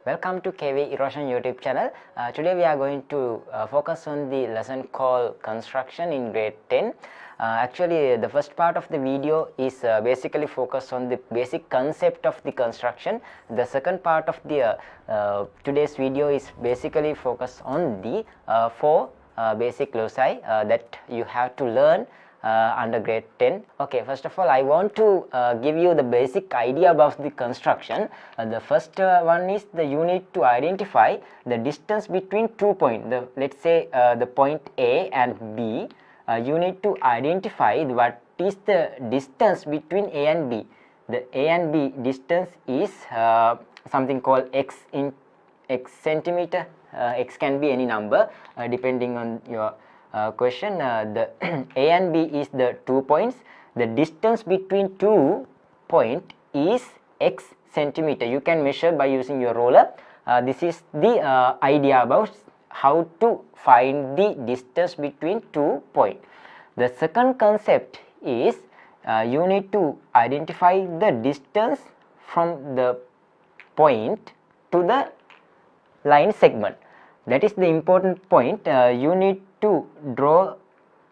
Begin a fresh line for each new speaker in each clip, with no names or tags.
Welcome to KV Iroshan YouTube channel. Today we are going to focus on the lesson called construction in grade 10. Actually, the first part of the video is basically focused on the basic concept of the construction. The second part of the today's video is basically focused on the four basic loci that you have to learn under grade 10. Okay, first of all I want to give you the basic idea about the construction. The first one is you need to identify the distance between 2 points. Let's say the point A and B. You need to identify what is the distance between A and B. The A and B distance is something called x centimeter. X can be any number depending on your question. The A and B is the 2 points. The distance between 2 points is x centimeter. You can measure by using your ruler. This is the idea about how to find the distance between 2 points. The second concept is you need to identify the distance from the point to the line segment. That is the important point. You need to draw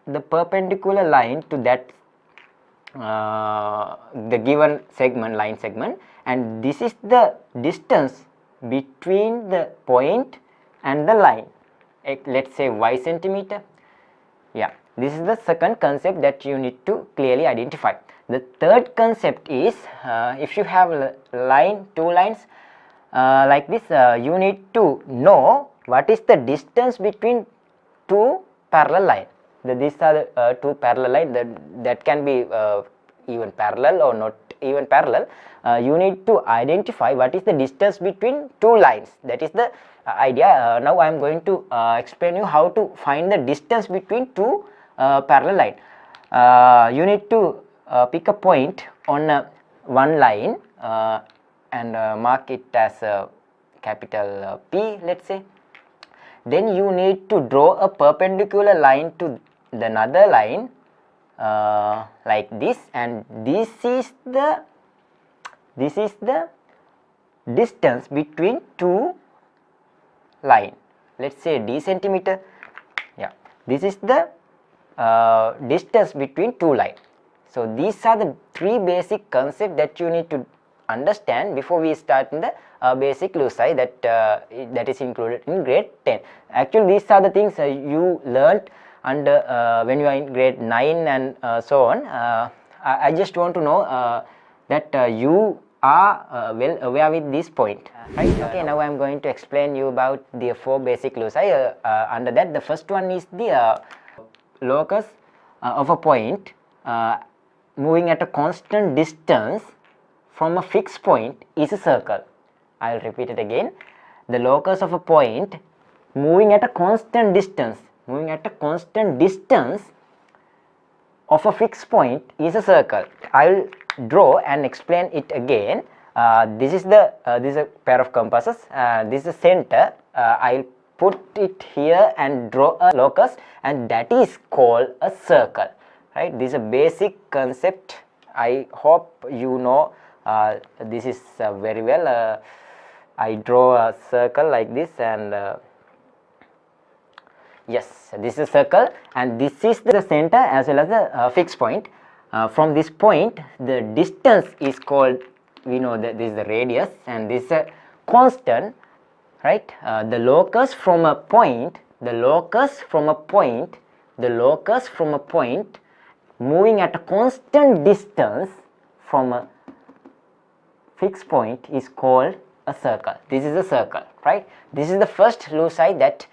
the perpendicular line to that the given segment, line segment, and this is the distance between the point and the line. Let's say y centimeter. Yeah, this is the second concept that you need to clearly identify. The third concept is if you have a line, two lines like this, you need to know what is the distance between two parallel lines. These are the two parallel lines that can be even parallel or not even parallel. You need to identify what is the distance between two lines. That is the idea. Now I am going to explain you how to find the distance between two parallel lines. You need to pick a point on one line and mark it as capital P, let's say. Then you need to draw a perpendicular line to another line like this, and this is the distance between two lines. Let's say d centimeter. Yeah, this is the distance between two lines. So these are the three basic concepts that you need to understand before we start in the basic loci that is included in grade 10. Actually, these are the things you learned under when you are in grade 9 and so on. I just want to know that you are well aware with this point, right? Okay, now I am going to explain you about the four basic loci. Under that, the first one is the locus of a point moving at a constant distance from a fixed point is a circle. I will repeat it again. The locus of a point moving at a constant distance of a fixed point is a circle. I will draw and explain it again. This is a pair of compasses. This is the center. I will put it here and draw a locus, and that is called a circle. Right? This is a basic concept. I hope you know this is very well. I draw a circle like this, and yes, this is a circle, and this is the center as well as the fixed point. From this point, the distance is called, we know that this is the radius, and this is a constant, right? The locus from a point moving at a constant distance from a fixed point is called a circle. This is a circle, right? This is the first loci that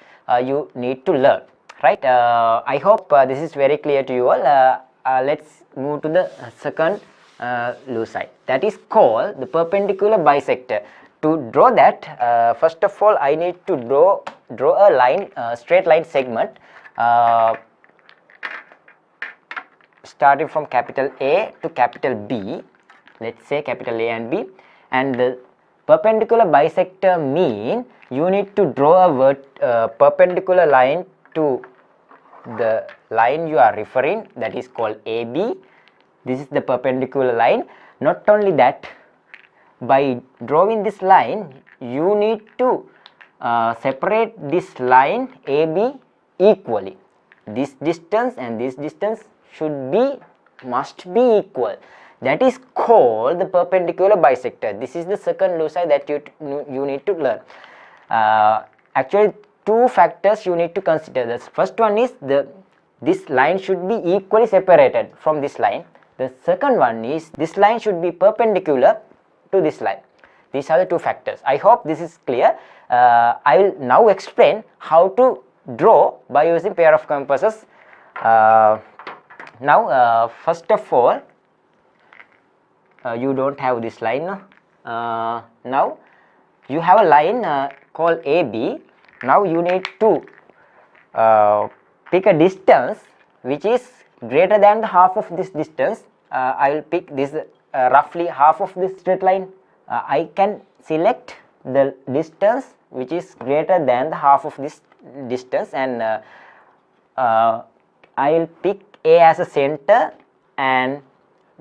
you need to learn, right? I hope this is very clear to you all. Let's move to the second loci, that is called the perpendicular bisector. To draw that, first of all I need to draw a line, straight line segment starting from capital A to capital B. Let's say capital A and B, and the perpendicular bisector mean you need to draw a perpendicular line to the line you are referring, that is called AB. This is the perpendicular line. Not only that, by drawing this line you need to separate this line AB equally. This distance and this distance must be equal. That is called the perpendicular bisector. This is the second loci that you need to learn. Actually, two factors you need to consider. The first one is this line should be equally separated from this line. The second one is this line should be perpendicular to this line. These are the two factors. I hope this is clear. I will now explain how to draw by using pair of compasses. Now, first of all, you don't have this line. Now, you have a line called AB. Now, you need to pick a distance which is greater than the half of this distance. I will pick this roughly half of this straight line. I can select the distance which is greater than the half of this distance, and I will pick A as a center and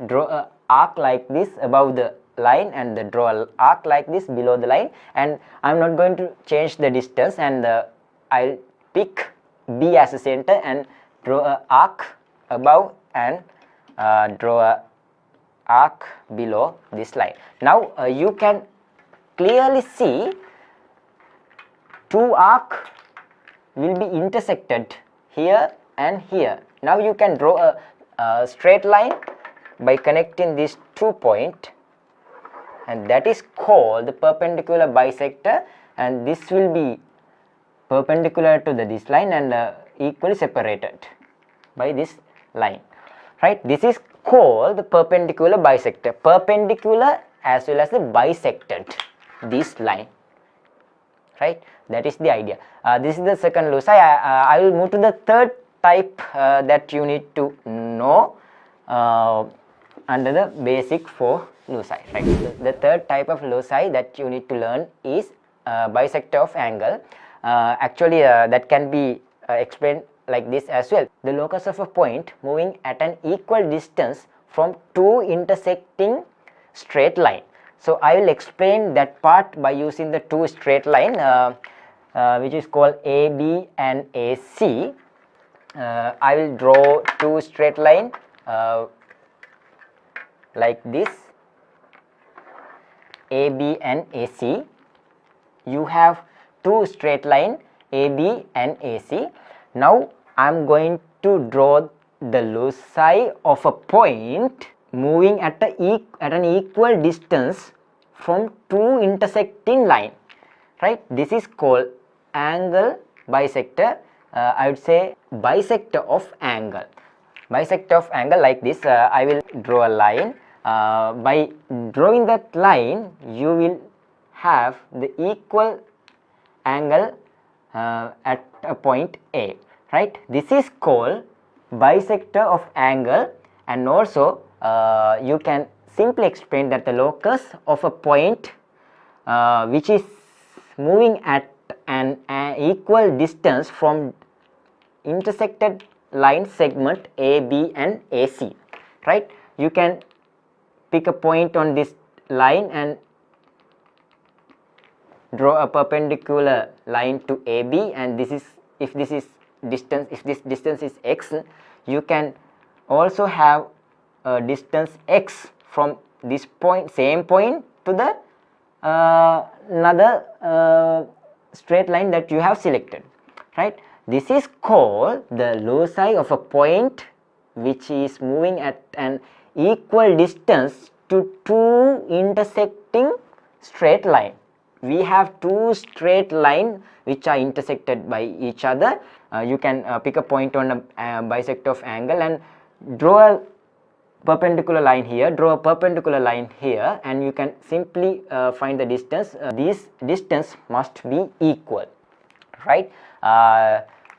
draw an arc like this above the line, and draw an arc like this below the line, and I am not going to change the distance, and I will pick B as a center and draw an arc above and draw an arc below this line. Now you can clearly see two arcs will be intersected here and here. Now you can draw a straight line by connecting these 2 points, and that is called the perpendicular bisector, and this will be perpendicular to this line and equally separated by this line, right? This is called the perpendicular bisector. Perpendicular as well as the bisected this line, right? That is the idea. This is the second loci. I will move to the third type that you need to know under the basic 4 loci, right? The third type of loci that you need to learn is bisector of angle. Actually, that can be explained like this as well. The locus of a point moving at an equal distance from two intersecting straight line. So I will explain that part by using the two straight line which is called AB and AC. I will draw two straight line like this, AB and AC. You have two straight line AB and AC. Now I am going to draw the loci of a point moving at an equal distance from two intersecting line, right? This is called angle bisector. I would say bisector of angle. Bisector of angle like this. I will draw a line. By drawing that line, you will have the equal angle at a point A, right? This is called bisector of angle, and also you can simply explain that the locus of a point which is moving at an equal distance from intersected line segment AB and AC, right? You can pick a point on this line and draw a perpendicular line to AB, and this is if this distance is x, you can also have a distance x from this point, same point, to the another straight line that you have selected, right? This is called the loci of a point which is moving at an equal distance to two intersecting straight line. We have two straight lines which are intersected by each other. You can pick a point on a bisector of angle and draw a perpendicular line here, draw a perpendicular line here, and you can simply find the distance. This distance must be equal, right?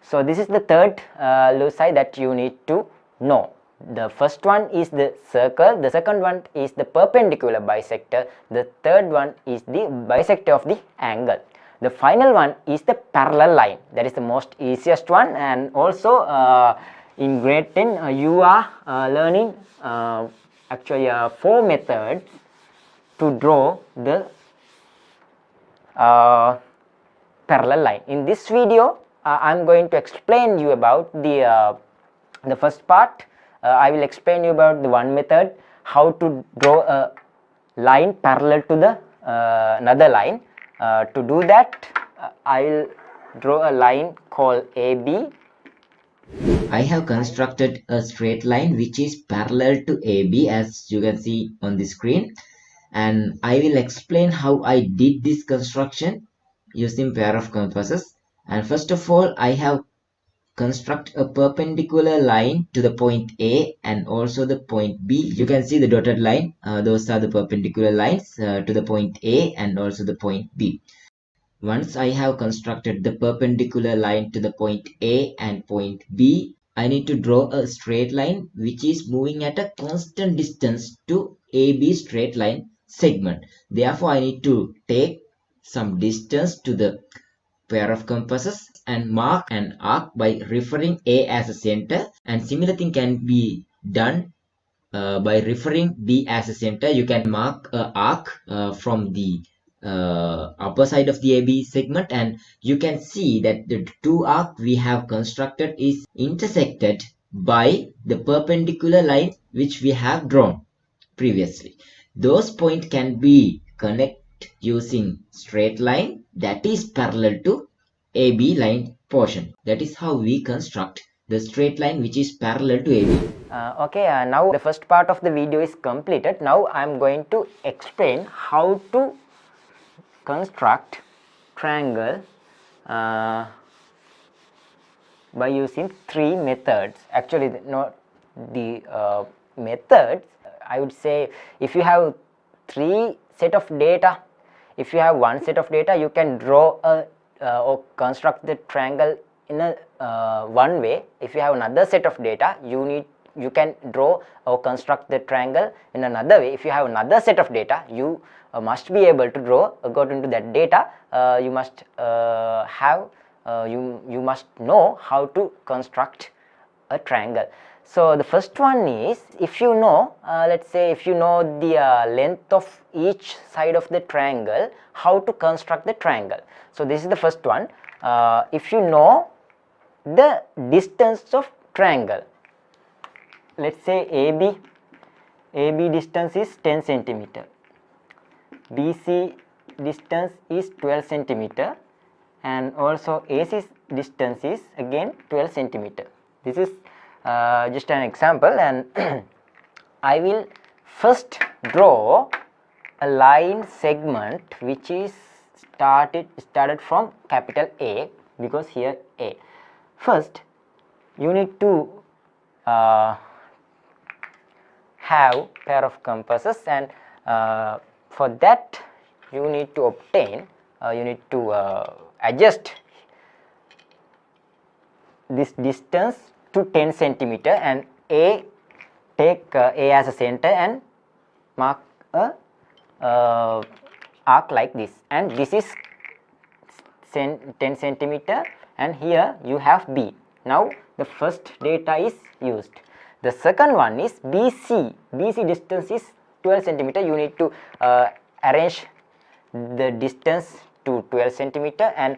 So this is the third loci that you need to know. The first one is the circle, the second one is the perpendicular bisector, the third one is the bisector of the angle. The final one is the parallel line. That is the most easiest one, and also in grade 10 you are learning actually 4 methods to draw the parallel line. In this video I am going to explain you about the first part. I will explain you about the one method, how to draw a line parallel to the another line. To do that, I will draw a line called AB.
I have constructed a straight line which is parallel to AB, as you can see on the screen, and I will explain how I did this construction using pair of compasses. And first of all, I have construct a perpendicular line to the point A and also the point B. You can see the dotted line. Those are the perpendicular lines to the point A and also the point B. Once I have constructed the perpendicular line to the point A and point B, I need to draw a straight line which is moving at a constant distance to AB straight line segment. Therefore, I need to take some distance to the pair of compasses and mark an arc by referring A as a center, and similar thing can be done by referring B as a center. You can mark an arc from the upper side of the AB segment, and you can see that the two arcs we have constructed is intersected by the perpendicular line which we have drawn previously. Those points can be connected using straight line that is parallel to AB line portion. That is how we construct the straight line which is parallel to AB.
Now the first part of the video is completed. Now I am going to explain how to construct triangle by using three methods. Actually, not the methods. I would say if you have three set of data, if you have one set of data, you can draw a or construct the triangle in a one way. If you have another set of data, you can draw or construct the triangle in another way. If you have another set of data, you must be able to draw according to that data. You must you must know how to construct a triangle. So the first one is, if you know, let's say if you know the length of each side of the triangle, how to construct the triangle. So this is the first one. If you know the distance of triangle, let's say AB distance is 10 centimeter, BC distance is 12 centimeter, and also AC distance is again 12 centimeter. This is just an example, and I will first draw a line segment which is started from capital A, because here A. First you need to have pair of compasses, and for that you need to obtain you need to adjust this distance to 10 centimeter, and take A as a center and mark a arc like this, and this is 10 centimeter, and here you have B. Now the first data is used. The second one is BC. BC distance is 12 centimeter. You need to arrange the distance to 12 centimeter and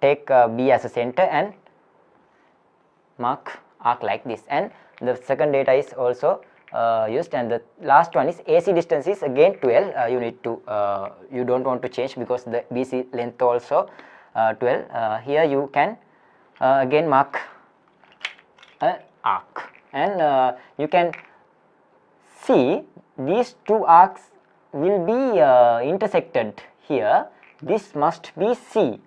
take B as a center and mark arc like this, and the second data is also used. And the last one is AC distance is again 12. You need to you don't want to change because the BC length also 12. Here you can again mark an arc, and you can see these two arcs will be intersected here. This must be C,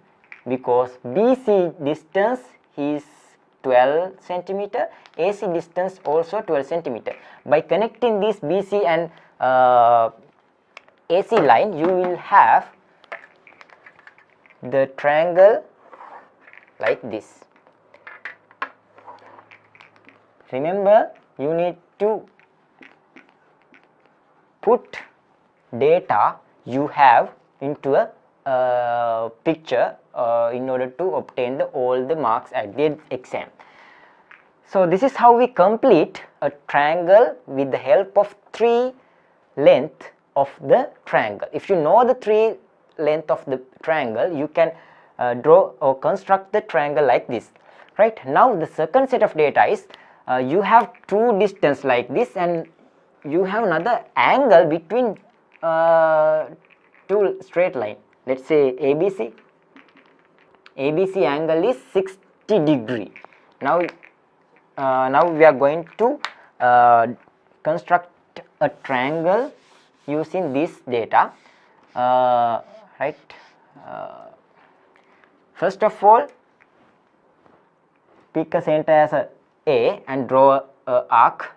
because BC distance is 12 centimeter, AC distance also 12 centimeter. By connecting this BC and AC line, you will have the triangle like this. Remember, you need to put data you have into a picture in order to obtain all the marks at the exam. So this is how we complete a triangle with the help of three length of the triangle. If you know the three length of the triangle, you can draw or construct the triangle like this, right? Now the second set of data is you have two distance like this, and you have another angle between two straight line. Let's say ABC angle is 60 degree. Now we are going to construct a triangle using this data, right? First of all, pick a center as A and draw a arc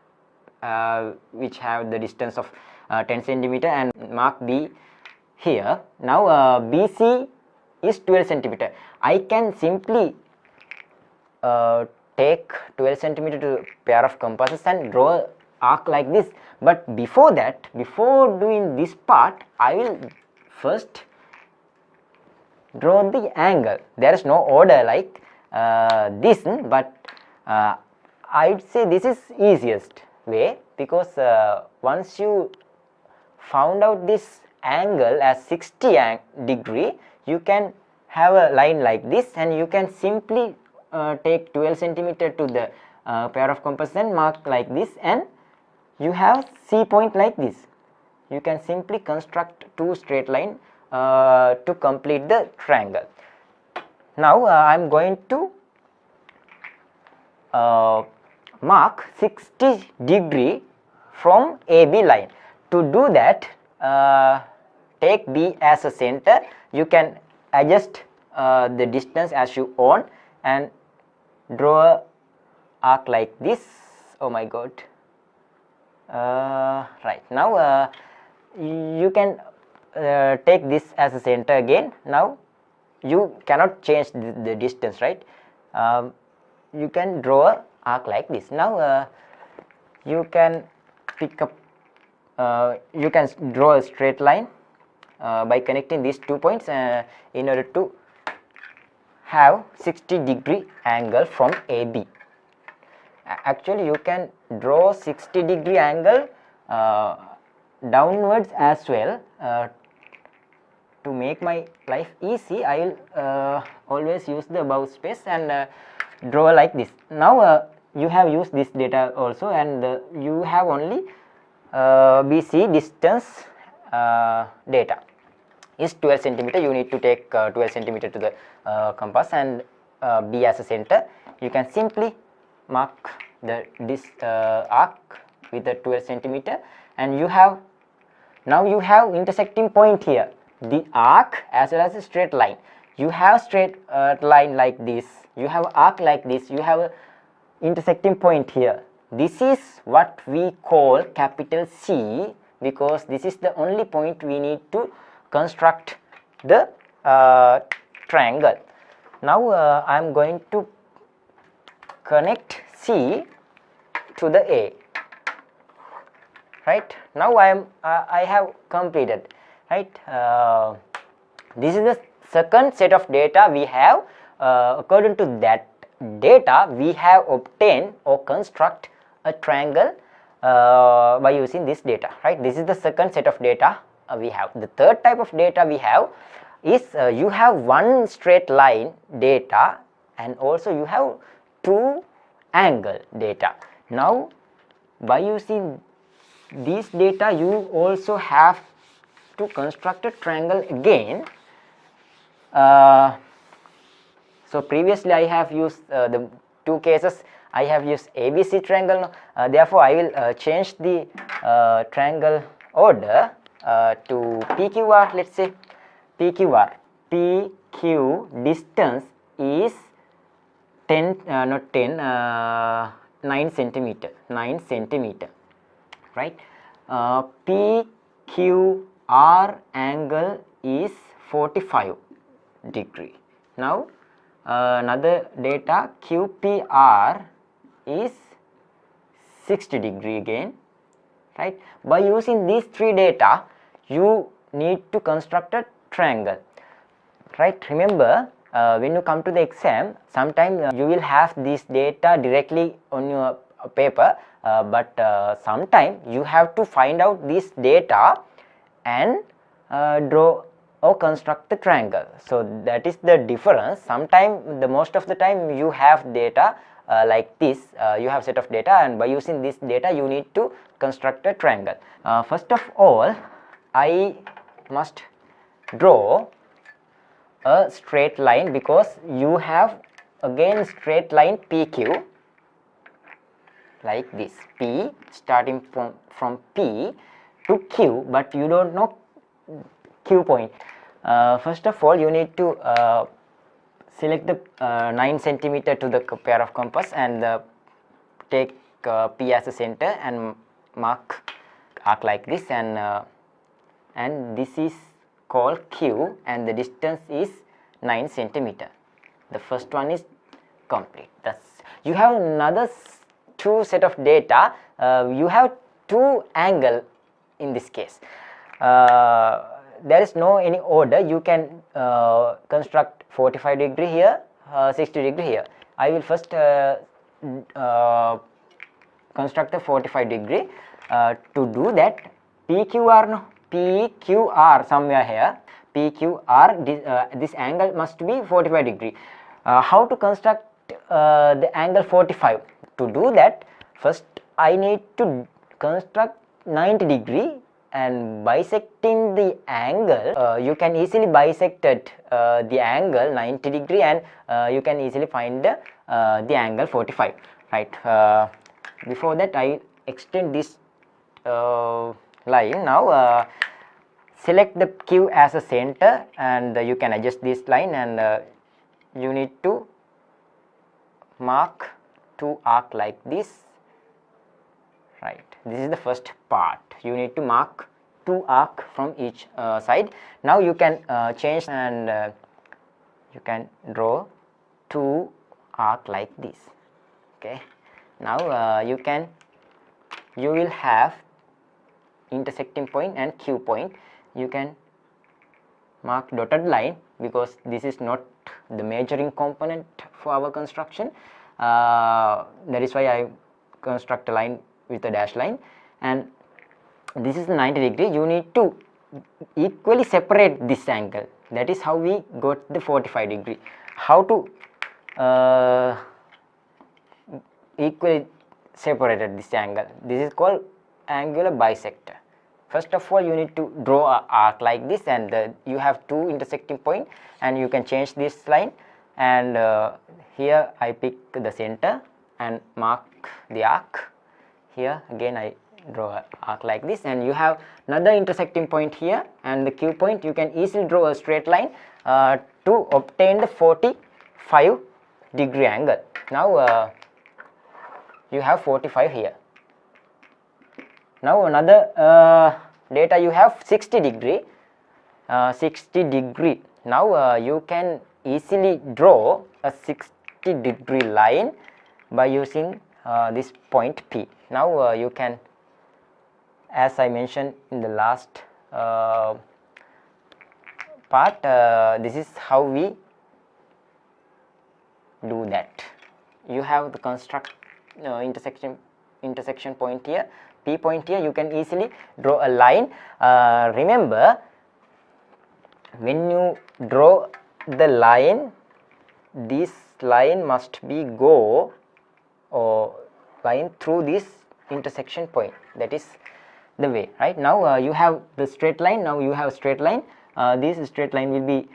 which have the distance of 10 centimeter and mark B here. Now BC is 12 centimeter. I can simply take 12 centimeter to pair of compasses and draw a arc like this. But before that, before doing this part, I will first draw the angle. There is no order like this, but I would say this is easiest way, because once you found out this angle as 60 degree, you can have a line like this, and you can simply take 12 centimeter to the pair of compasses and mark like this, and you have C point like this. You can simply construct two straight line to complete the triangle. Now I am going to mark 60 degree from AB line. To do that, take B as a center. You can adjust the distance as you want and draw a arc like this. Oh my god. Right, now you can take this as a center again. Now you cannot change the distance, right? You can draw a arc like this. Now you can pick up you can draw a straight line by connecting these 2 points in order to have 60 degree angle from AB. Actually you can draw 60 degree angle downwards as well. To make my life easy, I will always use the above space and draw like this. Now you have used this data also, and you have only BC distance data is 12 centimeter. You need to take 12 centimeter to the compass and B as a center. You can simply mark this arc with the 12 centimeter, and you have now you have intersecting point here, the arc as well as a straight line. You have straight line like this, you have arc like this, you have a intersecting point here. This is what we call capital C, because this is the only point we need to construct the triangle. Now I am going to connect C to the A. Right, now I have completed, right? This is the second set of data we have. According to that data, we have obtained or construct a triangle by using this data, right? This is the second set of data we have. The third type of data we have is you have one straight line data, and also you have two angle data. Now by using these data, you also have to construct a triangle again. So previously I have used the two cases, I have used ABC triangle. Therefore I will change the triangle order to PQR. Let's say PQR. PQ distance is 9 centimeter. Right? PQR angle is 45 degree. Now another data, QPR is 60 degree again, right? By using these three data, you need to construct a triangle, right? Remember, when you come to the exam, sometimes you will have this data directly on your paper, but sometimes you have to find out this data and draw or construct the triangle. So that is the difference. Sometime, the most of the time you have data like this, you have set of data, and by using this data you need to construct a triangle. First of all, I must draw a straight line, because you have again straight line PQ like this, P starting from P to Q, but you don't know Q point. First of all, you need to select the 9 centimeter to the pair of compass, and take P as a center and mark arc like this, and this is called Q, and the distance is 9 centimeter. The first one is complete. That's, you have another two set of data. You have two angle in this case. There is no any order. You can construct 45 degree here, 60 degree here. I will first construct the 45 degree. To do that, PQR somewhere here, PQR, this angle must be 45 degree. How to construct the angle 45? To do that, first I need to construct 90 degree, and bisecting the angle, you can easily bisect the angle 90 degree, and you can easily find the angle 45, right? Before that, I extend this line. Now select the Q as a center, and you can adjust this line, and you need to mark two arc like this, right? This is the first part. You need to mark two arc from each side. Now you can change, and you can draw two arc like this. Okay. Now you will have intersecting point and Q point. You can mark dotted line, because this is not the measuring component for our construction. That is why I construct a line with a dash line, and this is 90 degree. You need to equally separate this angle. That is how we got the 45 degree. How to equally separated this angle? This is called angular bisector. First of all, you need to draw an arc like this, and you have two intersecting point, and you can change this line, and here I pick the center and mark the arc. Here again I draw an arc like this, and you have another intersecting point here, and the Q point. You can easily draw a straight line to obtain the 45 degree angle. Now you have 45 here. Now another data, you have 60 degree. 60 degree. Now you can easily draw a 60 degree line by using this point P. Now you can, as I mentioned in the last part, this is how we do that. You have the construct intersection point here, P point here. You can easily draw a line. Remember, when you draw the line, this line must be go or line through this intersection point. That is the way, right? Now you have the straight line. Now you have straight line. This straight line will be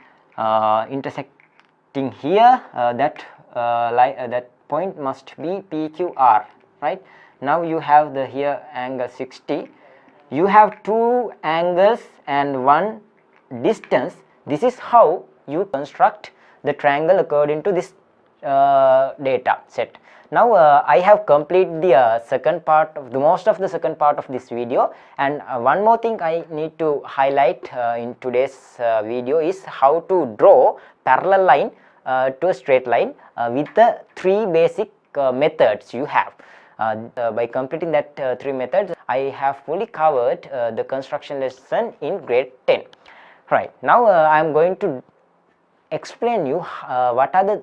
intersecting here. That point must be PQR, right? Now you have the here angle 60. You have two angles and one distance. This is how you construct the triangle according to this data set. Now I have completed the second part of most of the second part of this video, and one more thing I need to highlight in today's video is how to draw parallel line to a straight line with the three basic methods you have. By completing that three methods, I have fully covered the construction lesson in grade 10. Right, now I am going to explain you what are the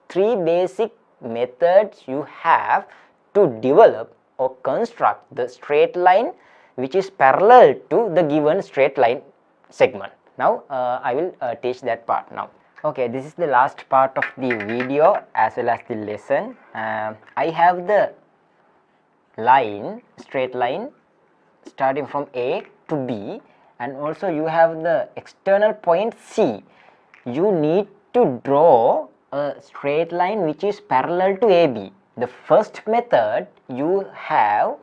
three basic methods you have to develop or construct the straight line which is parallel to the given straight line segment. Now I will teach that part now. Okay, this is the last part of the video as well as the lesson. I have the line, straight line starting from A to B, and also you have the external point C. You need to draw a straight line which is parallel to AB. The first method you have,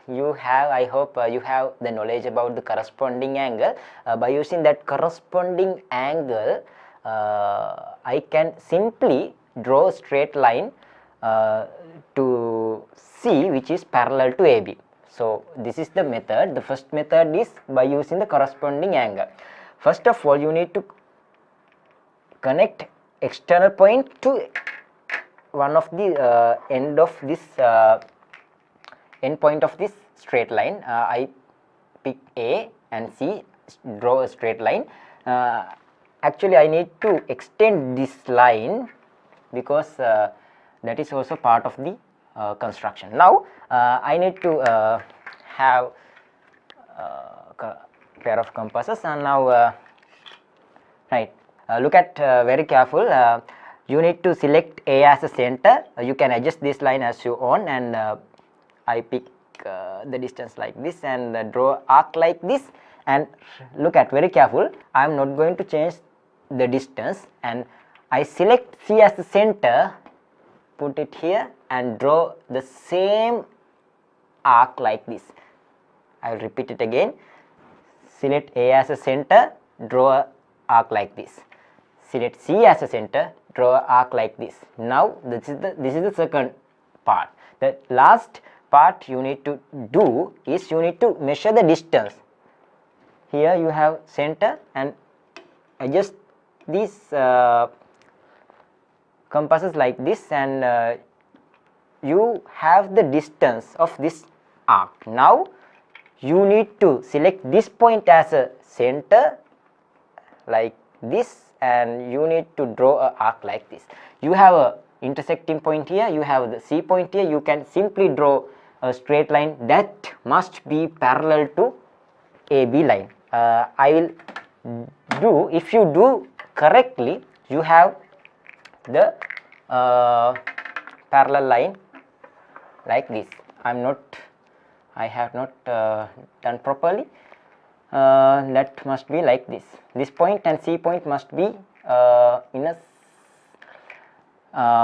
you have, I hope you have the knowledge about the corresponding angle. By using that corresponding angle, I can simply draw a straight line to C which is parallel to AB. So this is the method. The first method is by using the corresponding angle. First of all, you need to connect external point to one of the end of this end point of this straight line. I pick A and C, draw a straight line. Actually I need to extend this line because that is also part of the construction. Now I need to have a pair of compasses, and now right, look at very careful. You need to select A as a center. You can adjust this line as you want, and I pick the distance like this and draw arc like this, and look at very careful. I am not going to change the distance, and I select C as the center, put it here and draw the same arc like this. I will repeat it again. Select A as a center, draw an arc like this. Select C as a center, draw an arc like this. Now this is the second part. The last part you need to do is you need to measure the distance. Here you have center, and adjust these compasses like this, and you have the distance of this arc. Now you need to select this point as a center like this, and you need to draw an arc like this. You have a intersecting point here, you have the C point here. You can simply draw a straight line that must be parallel to AB line. I will do, if you do correctly, you have the parallel line like this. I have not done properly. That must be like this. This point and C point must be in a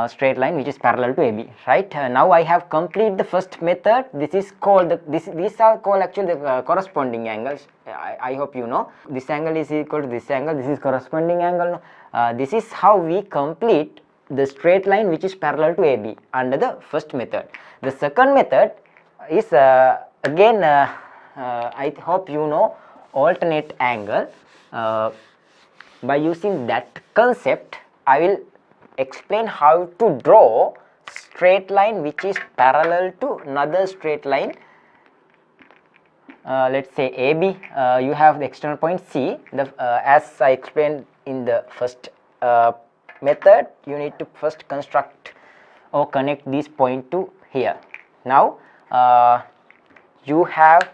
straight line which is parallel to AB, right? Now I have completed the first method. This is called these are called actually the corresponding angles. I hope you know. This angle is equal to this angle. This is corresponding angle. This is how we complete the straight line which is parallel to AB under the first method. The second method is again I hope you know alternate angle. By using that concept, I will explain how to draw straight line which is parallel to another straight line. Let's say AB, you have the external point C. As I explained in the first method, you need to first construct or connect this point to here. Now you have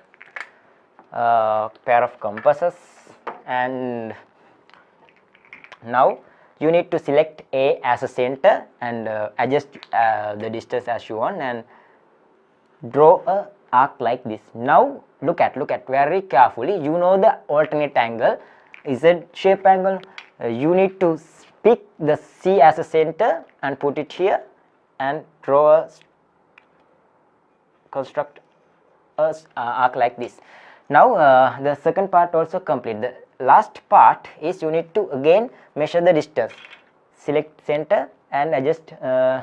a pair of compasses, and now you need to select A as a center and adjust the distance as you want, and draw a arc like this. Now look at very carefully. You know the alternate angle, Z shape angle. You need to pick the C as a center and put it here and construct a arc like this. Now the second part also complete. The last part is you need to again measure the distance. Select center and adjust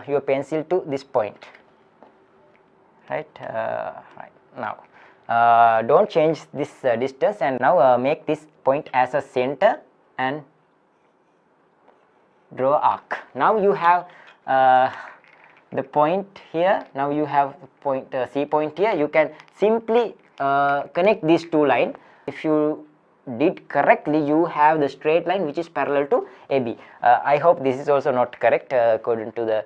your pencil to this point, right? Right now don't change this distance, and now make this point as a center and draw arc. Now you have the point here. Now you have point C point here. You can simply connect these two lines. If you did correctly, you have the straight line which is parallel to AB. I hope this is also not correct according to the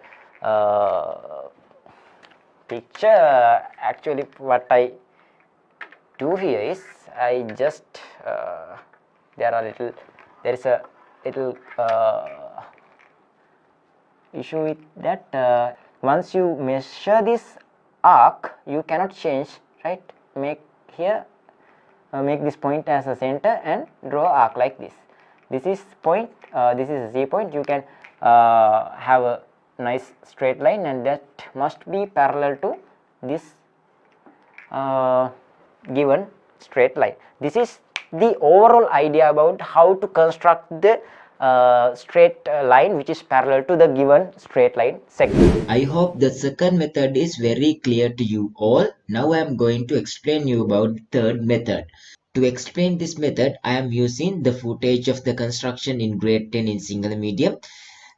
picture. Actually what I do here is I just there is a little issue with that. Once you measure this arc, you cannot change, right? Make this point as a center and draw arc like this. This is point, this is a Z point. You can have a nice straight line, and that must be parallel to this given straight line. This is the overall idea about how to construct the straight line which is parallel to the given straight line segment.
I hope the second method is very clear to you all. Now I am going to explain you about the third method. To explain this method, I am using the footage of the construction in grade 10 in single medium.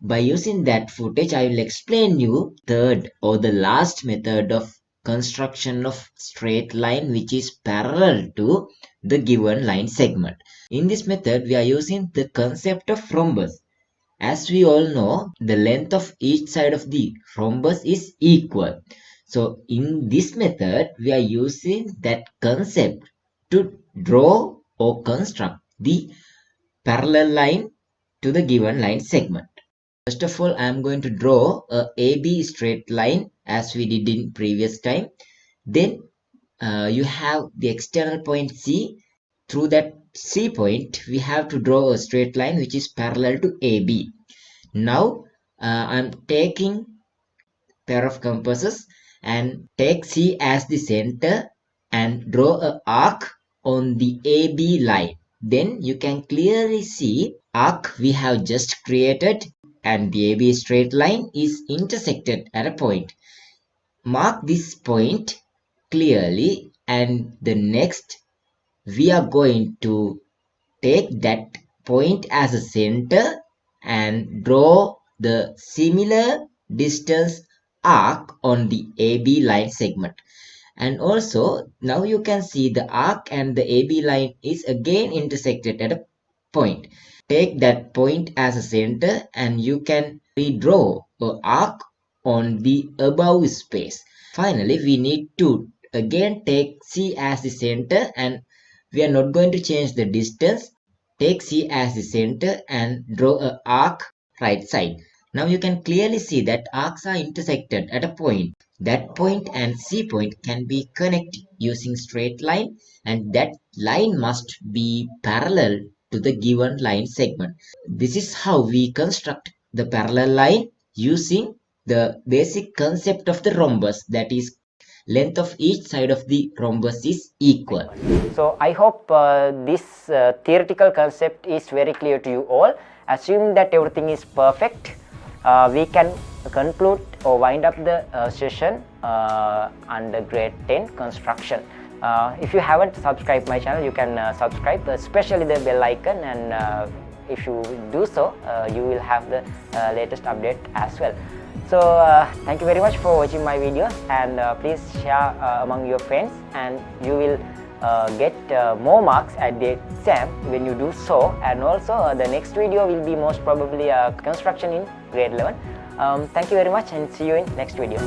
By using that footage, I will explain you third or the last method of construction of straight line which is parallel to the given line segment. In this method, we are using the concept of rhombus. As we all know, the length of each side of the rhombus is equal. So in this method, we are using that concept to draw or construct the parallel line to the given line segment. First of all, I am going to draw a AB straight line as we did in previous time. Then you have the external point C. Through that C point, we have to draw a straight line which is parallel to AB. Now I'm taking pair of compasses and take C as the center and draw an arc on the AB line. Then you can clearly see arc we have just created and the AB straight line is intersected at a point. Mark this point clearly, and the next we are going to take that point as a center and draw the similar distance arc on the AB line segment. And also now you can see the arc and the AB line is again intersected at a point. Take that point as a center and you can redraw an arc on the above space. Finally, we need to again take C as the center, and we are not going to change the distance. Take C as the center and draw an arc right side. Now you can clearly see that arcs are intersected at a point. That point and C point can be connected using straight line, and that line must be parallel to the given line segment. This is how we construct the parallel line using the basic concept of the rhombus, that is, length of each side of the rhombus is equal.
So I hope this theoretical concept is very clear to you all. Assuming that everything is perfect, we can conclude or wind up the session under grade 10 construction. If you haven't subscribed my channel, you can subscribe, especially the bell icon, and if you do so, you will have the latest update as well. So thank you very much for watching my videos, and please share among your friends, and you will get more marks at the exam when you do so. And also the next video will be most probably construction in grade 11. Thank you very much, and see you in next video.